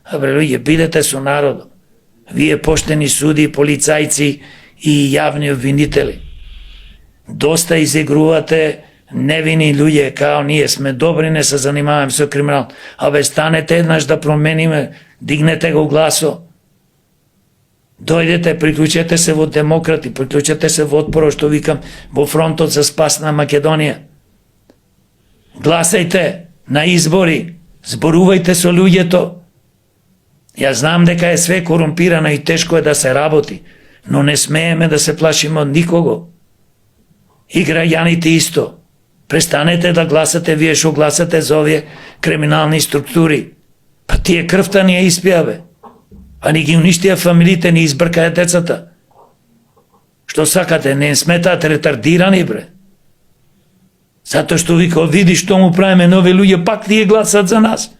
Абре, луѓе, бидете со народот. Вие поштени суди, полицајци и јавни обвинители. Доста изигрувате невини луѓе, као ние сме добри, не се занимаваме со криминал. Абе, станете еднаш да промениме, дигнете го гласо. Дојдете, приклучете се во Демократи, приклучете се во Отпоро, што викам, во фронтот за спас на Македонија. Гласајте на избори, зборувајте со луѓето. Ја знам дека е све корумпирано и тешко е да се работи, но не смееме да се плашиме од никого. И граѓаните исто. Престанете да гласате вие што гласате за овие криминални структури. Па тие крвта ни ја испија, бе. А ни ги уништија фамилите, ни избркаја децата. Што сакате, не сметаат ретардирани, бре. Затоа што вика, види што му правиме нови луѓе, пак тие гласат за нас.